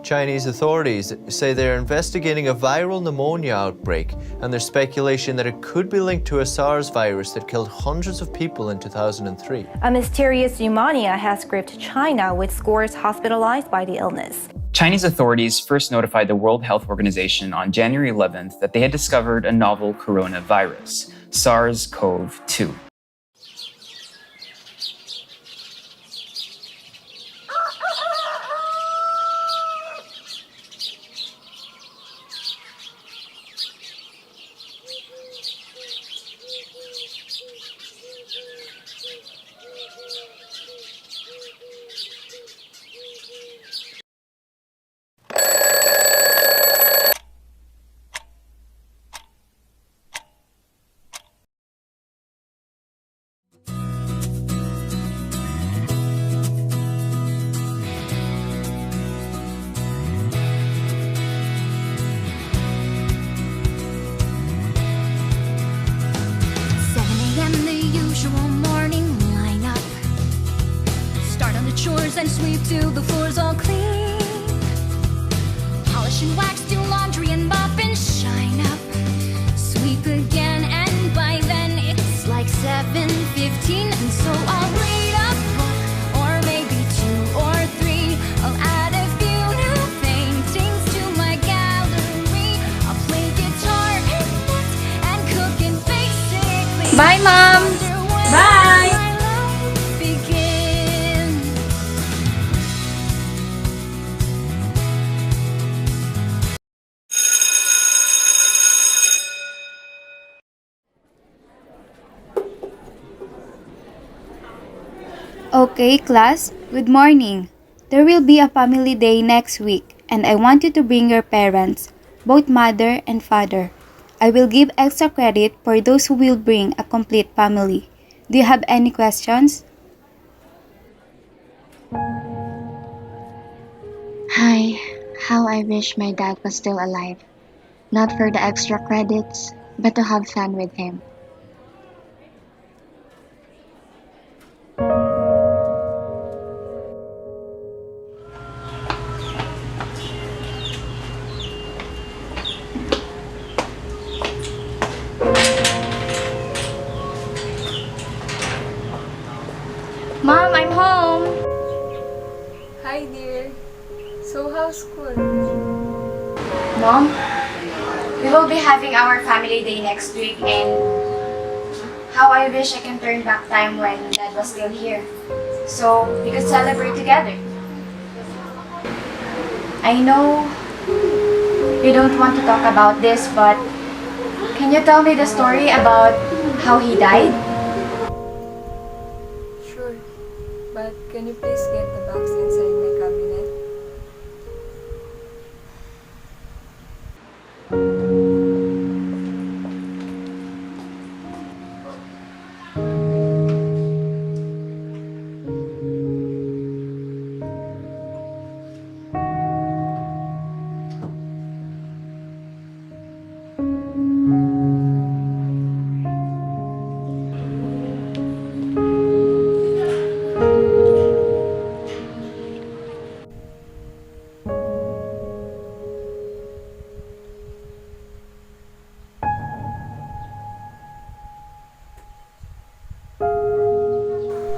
Chinese authorities say they're investigating a viral pneumonia outbreak, and there's speculation that it could be linked to a SARS virus that killed hundreds of people in 2003. A mysterious pneumonia has gripped China, with scores hospitalized by the illness. Chinese authorities first notified the World Health Organization on January 11th that they had discovered a novel coronavirus, SARS-CoV-2. And sweep till the floor's all clean. Polish and wax, do laundry and mop and shine up. Sweep again, and by then it's like 7:15. And so I'll read a book, or maybe 2 or 3. I'll add a few new paintings to my gallery. I'll play guitar and knit and cook and basically. Bye, Mom! Bye! Okay, class, good morning. There will be a family day next week, and I want you to bring your parents, both mother and father. I will give extra credit for those who will bring a complete family. Do you have any questions? Hi, how I wish my dad was still alive. Not for the extra credits, but to have fun with him. Mom, I'm home! Hi dear. So how's school? Mom, we will be having our family day next week, and how I wish I can turn back time when Dad was still here, so we could celebrate together. I know you don't want to talk about this, but can you tell me the story about how he died? Sure. But can you please get the box inside my cabinet?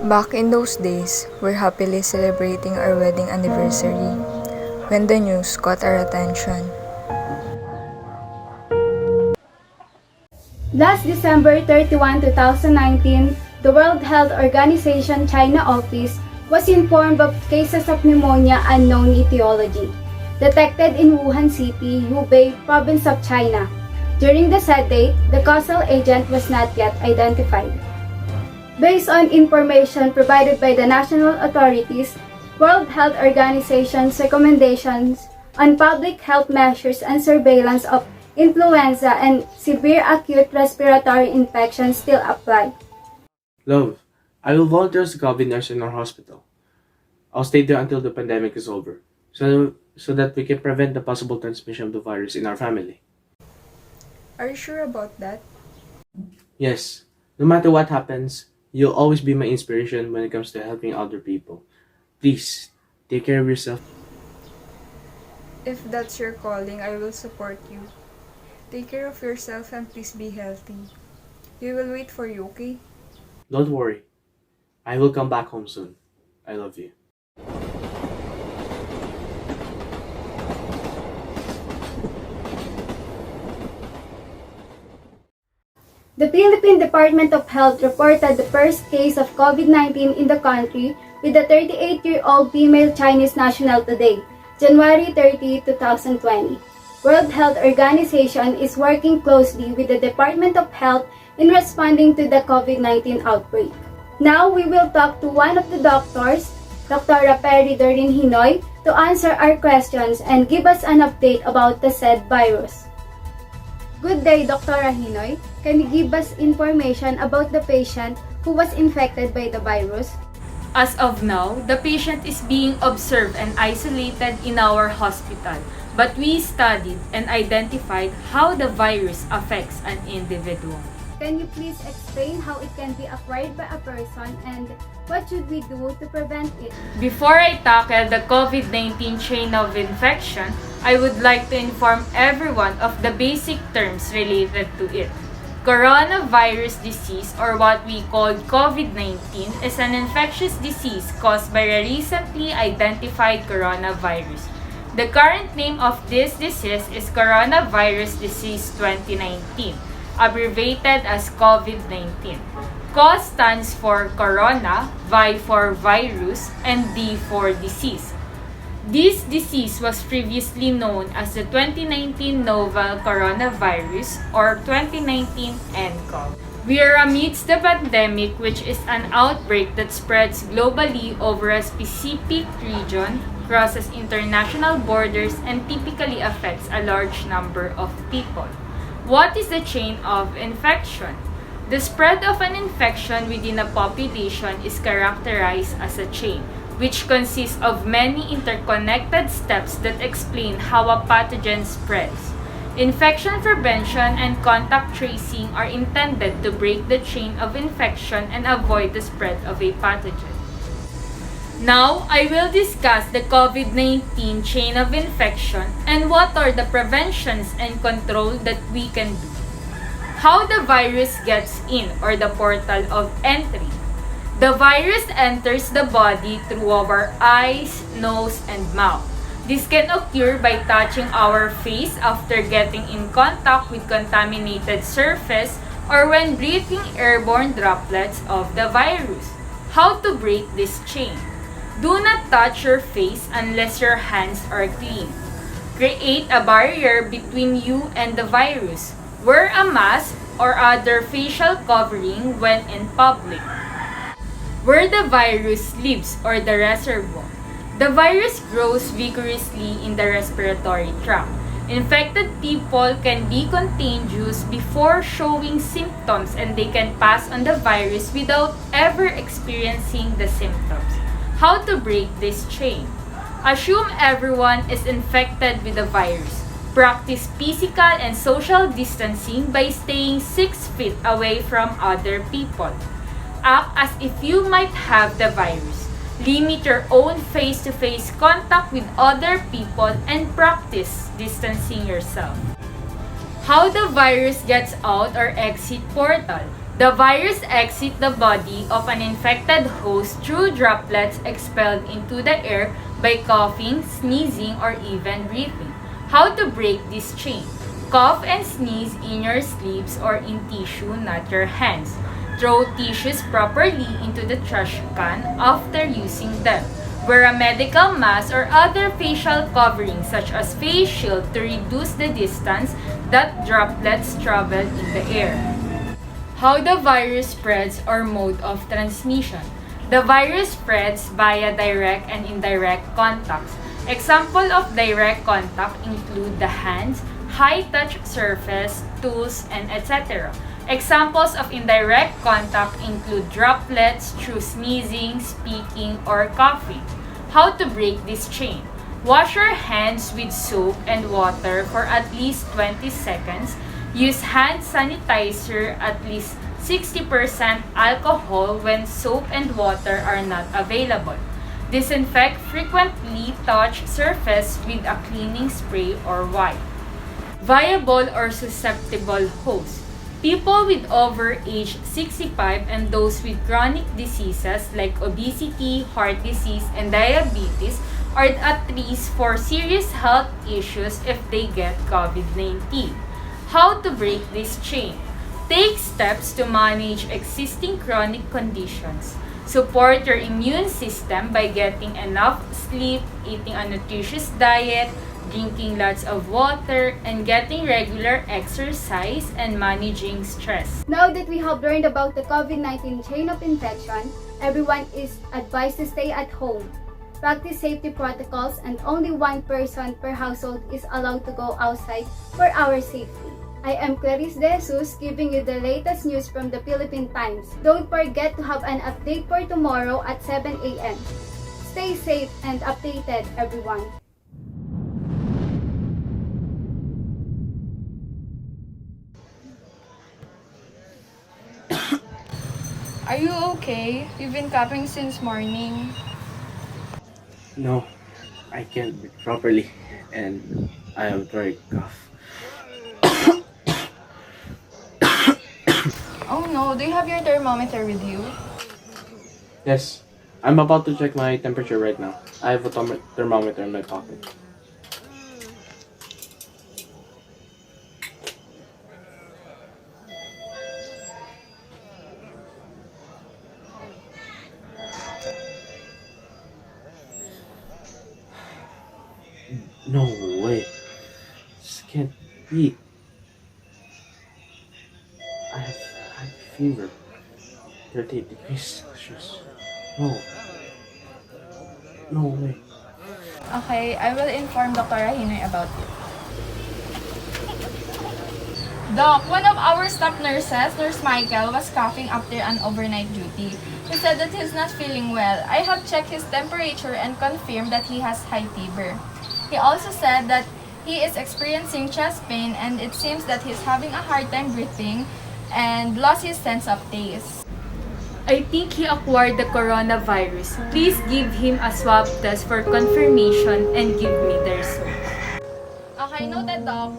Back in those days, we're happily celebrating our wedding anniversary when the news caught our attention. Last December 31, 2019, the World Health Organization China office was informed of cases of pneumonia unknown etiology, detected in Wuhan City, Hubei, province of China. During the said date, the causal agent was not yet identified. Based on information provided by the national authorities, World Health Organization's recommendations on public health measures and surveillance of influenza and severe acute respiratory infections still apply. Love, I will volunteer as a COVID nurse in our hospital. I'll stay there until the pandemic is over, so that we can prevent the possible transmission of the virus in our family. Are you sure about that? Yes, no matter what happens, you'll always be my inspiration when it comes to helping other people. Please, take care of yourself. If that's your calling, I will support you. Take care of yourself and please be healthy. We will wait for you, okay? Don't worry. I will come back home soon. I love you. The Philippine Department of Health reported the first case of COVID-19 in the country with a 38-year-old female Chinese national today, January 30, 2020. World Health Organization is working closely with the Department of Health in responding to the COVID-19 outbreak. Now we will talk to one of the doctors, Dr. Perry Dorin Hinoy, to answer our questions and give us an update about the said virus. Good day, Dr. Hinoy. Can you give us information about the patient who was infected by the virus? As of now, the patient is being observed and isolated in our hospital, but we studied and identified how the virus affects an individual. Can you please explain how it can be acquired by a person and what should we do to prevent it? Before I tackle the COVID-19 chain of infection, I would like to inform everyone of the basic terms related to it. Coronavirus disease, or what we call COVID-19, is an infectious disease caused by a recently identified coronavirus. The current name of this disease is Coronavirus Disease 2019, abbreviated as COVID-19. CO stands for corona, Vi for virus, and D for disease. This disease was previously known as the 2019 novel coronavirus or 2019 nCoV. We are amidst the pandemic, which is an outbreak that spreads globally over a specific region, crosses international borders, and typically affects a large number of people. What is the chain of infection? The spread of an infection within a population is characterized as a chain, which consists of many interconnected steps that explain how a pathogen spreads. Infection prevention and contact tracing are intended to break the chain of infection and avoid the spread of a pathogen. Now, I will discuss the COVID-19 chain of infection and what are the preventions and control that we can do. How the virus gets in, or the portal of entry. The virus enters the body through our eyes, nose, and mouth. This can occur by touching our face after getting in contact with contaminated surface or when breathing airborne droplets of the virus. How to break this chain? Do not touch your face unless your hands are clean. Create a barrier between you and the virus. Wear a mask or other facial covering when in public. Where the virus lives, or the reservoir. The virus grows vigorously in the respiratory tract. Infected people can be contagious before showing symptoms, and they can pass on the virus without ever experiencing the symptoms. How to break this chain? Assume everyone is infected with the virus. Practice physical and social distancing by staying 6 feet away from other people. Act as if you might have the virus. Limit your own face-to-face contact with other people and practice distancing yourself. How the virus gets out, or exit portal. The virus exits the body of an infected host through droplets expelled into the air by coughing, sneezing, or even breathing. How to break this chain? Cough and sneeze in your sleeves or in tissue, not your hands. Throw tissues properly into the trash can after using them. Wear a medical mask or other facial covering such as face shield to reduce the distance that droplets travel in the air. How the virus spreads, or mode of transmission. The virus spreads via direct and indirect contacts. Example of direct contact include the hands, high-touch surface, tools, and etc. Examples of indirect contact include droplets through sneezing, speaking, or coughing. How to break this chain? Wash your hands with soap and water for at least 20 seconds. Use hand sanitizer at least 60% alcohol when soap and water are not available. Disinfect frequently touch surface with a cleaning spray or wipe. Viable or susceptible hosts. People with over age 65 and those with chronic diseases like obesity, heart disease, and diabetes are at risk for serious health issues if they get COVID-19. How to break this chain? Take steps to manage existing chronic conditions. Support your immune system by getting enough sleep, eating a nutritious diet, drinking lots of water, and getting regular exercise and managing stress. Now that we have learned about the COVID-19 chain of infection, everyone is advised to stay at home. Practice safety protocols and only one person per household is allowed to go outside for our safety. I am Clarice De Jesus giving you the latest news from the Philippine Times. Don't forget to have an update for tomorrow at 7 a.m. Stay safe and updated, everyone. Are you okay? You've been coughing since morning. No, I can't breathe properly, and I have dry cough. Oh no, do you have your thermometer with you? Yes, I'm about to check my temperature right now. I have a thermometer in my pocket. No way. This can't be. I have high fever. 38 degrees Celsius. No. No way. Okay, I will inform Dr. Rahinoy about it. Doc, one of our staff nurses, Nurse Michael, was coughing after an overnight duty. He said that he's not feeling well. I have checked his temperature and confirmed that he has high fever. He also said that he is experiencing chest pain and it seems that he's having a hard time breathing and lost his sense of taste. I think he acquired the coronavirus. Please give him a swab test for confirmation and give me the result. Okay, noted, Doc.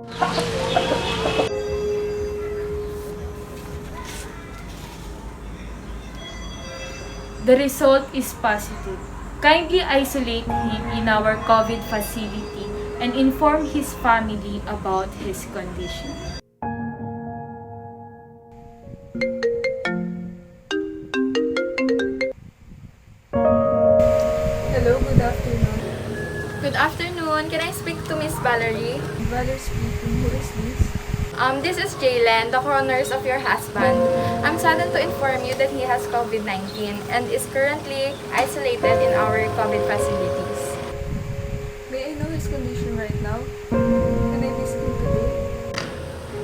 The result is positive. Kindly isolate him in our COVID facility and inform his family about his condition. Hello, good afternoon. Good afternoon. Can I speak to Miss Valerie? Valerie speaking. Who is this? This is Jaylen, the co-nurse of your husband. I'm saddened to inform you that he has COVID-19 and is currently isolated in our COVID facilities. May I know his condition right now? Can I visit him today?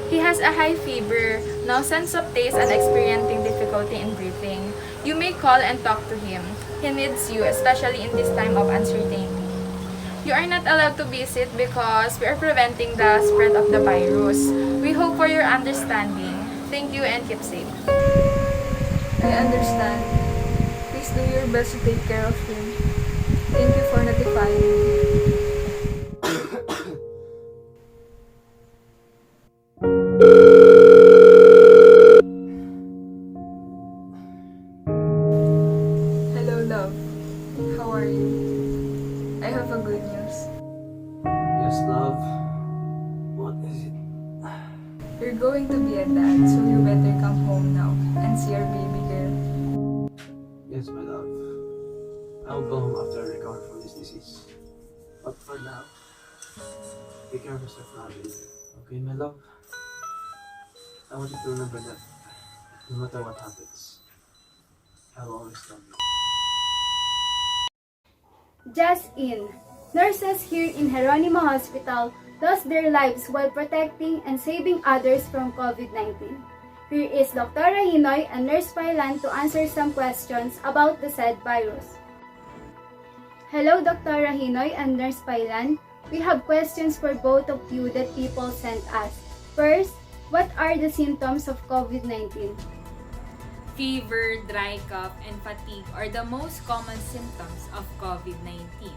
He has a high fever, no sense of taste, and experiencing difficulty in breathing. You may call and talk to him. He needs you, especially in this time of uncertainty. You are not allowed to visit because we are preventing the spread of the virus. We hope for your understanding. Thank you and keep safe. I understand. Please do your best to take care of him. Thank you for notifying me. Hello, love. How are you? I have a good news. Yes, love. What is it? You're going to be a dad, so you better come home now and see our baby girl. Yes, my love. I'll go home after I recover from this disease. But for now, take care of yourself now, baby. Okay, my love? I want you to remember that no matter what happens, I will always love you. Just in. Nurses here in Geronimo Hospital lost their lives while protecting and saving others from COVID-19. Here is Dr. Rahinoy and Nurse Pailan to answer some questions about the said virus. Hello, Dr. Rahinoy and Nurse Pailan. We have questions for both of you that people sent us. First, what are the symptoms of COVID-19? Fever, dry cough, and fatigue are the most common symptoms of COVID-19.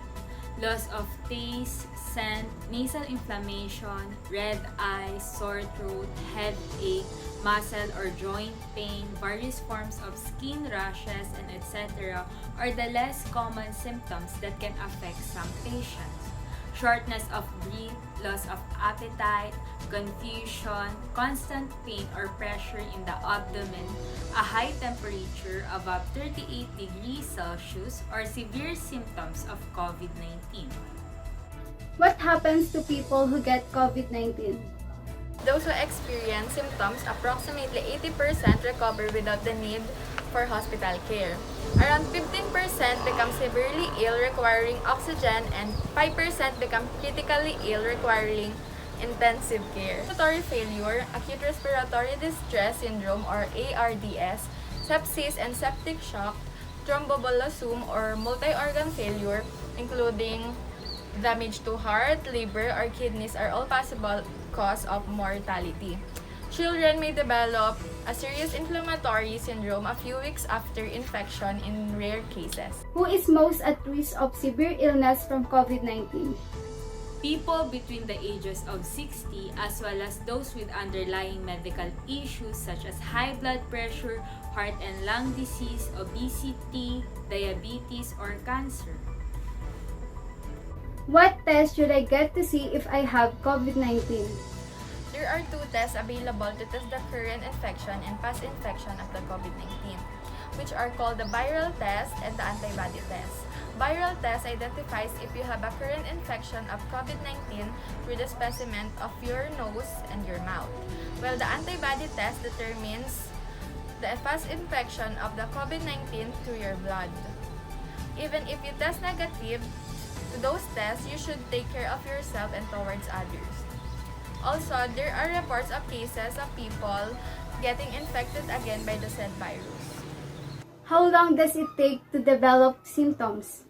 Loss of taste, scent, nasal inflammation, red eyes, sore throat, headache, muscle or joint pain, various forms of skin rashes, and etc. are the less common symptoms that can affect some patients. Shortness of breath, loss of appetite, confusion, constant pain or pressure in the abdomen, a high temperature above 38 degrees Celsius, or severe symptoms of COVID-19. What happens to people who get COVID-19? Those who experience symptoms, approximately 80% recover without the need for hospital care. Around 15% become severely ill requiring oxygen and 5% become critically ill requiring intensive care. Respiratory failure, acute respiratory distress syndrome or ARDS, sepsis and septic shock, thromboembolism or multi-organ failure including damage to heart, liver, or kidneys are all possible cause of mortality. Children may develop a serious inflammatory syndrome a few weeks after infection in rare cases. Who is most at risk of severe illness from COVID-19? People between the ages of 60 as well as those with underlying medical issues such as high blood pressure, heart and lung disease, obesity, diabetes, or cancer. What test should I get to see if I have COVID-19? There are two tests available to test the current infection and past infection of the COVID-19, which are called the viral test and the antibody test. Viral test identifies if you have a current infection of COVID-19 through the specimen of your nose and your mouth, while the antibody test determines the past infection of the COVID-19 through your blood. Even if you test negative to those tests, you should take care of yourself and towards others. Also, there are reports of cases of people getting infected again by the said virus. How long does it take to develop symptoms?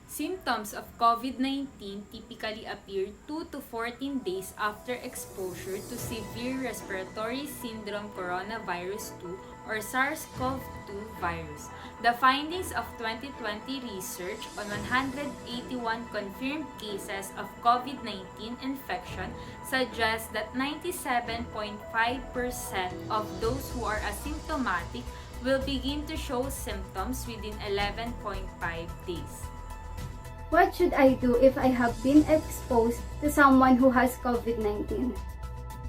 Symptoms of COVID-19 typically appear 2 to 14 days after exposure to severe respiratory syndrome coronavirus 2 or SARS-CoV-2 virus. The findings of 2020 research on 181 confirmed cases of COVID-19 infection suggest that 97.5% of those who are asymptomatic will begin to show symptoms within 11.5 days. What should I do if I have been exposed to someone who has COVID-19?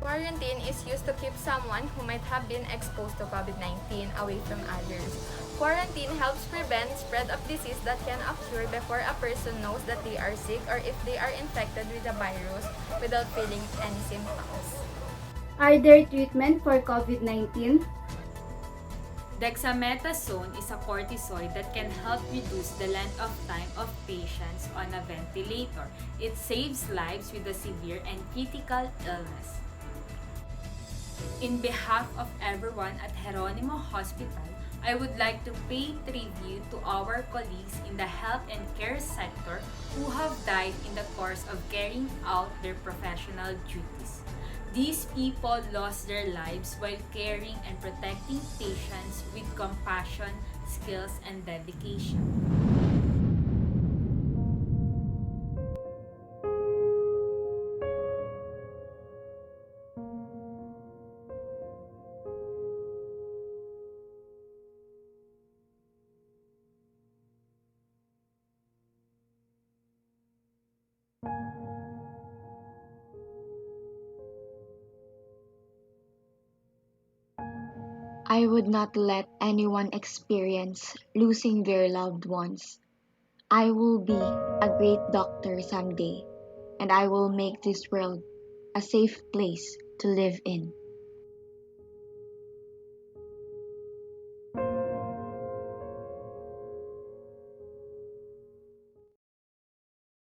Quarantine is used to keep someone who might have been exposed to COVID-19 away from others. Quarantine helps prevent spread of disease that can occur before a person knows that they are sick or if they are infected with the virus without feeling any symptoms. Are there treatment for COVID-19? Dexamethasone is a corticoid that can help reduce the length of time of patients on a ventilator. It saves lives with a severe and critical illness. In behalf of everyone at Geronimo Hospital, I would like to pay tribute to our colleagues in the health and care sector who have died in the course of carrying out their professional duties. These people lost their lives while caring and protecting patients with compassion, skills, and dedication. I would not let anyone experience losing their loved ones. I will be a great doctor someday, and I will make this world a safe place to live in.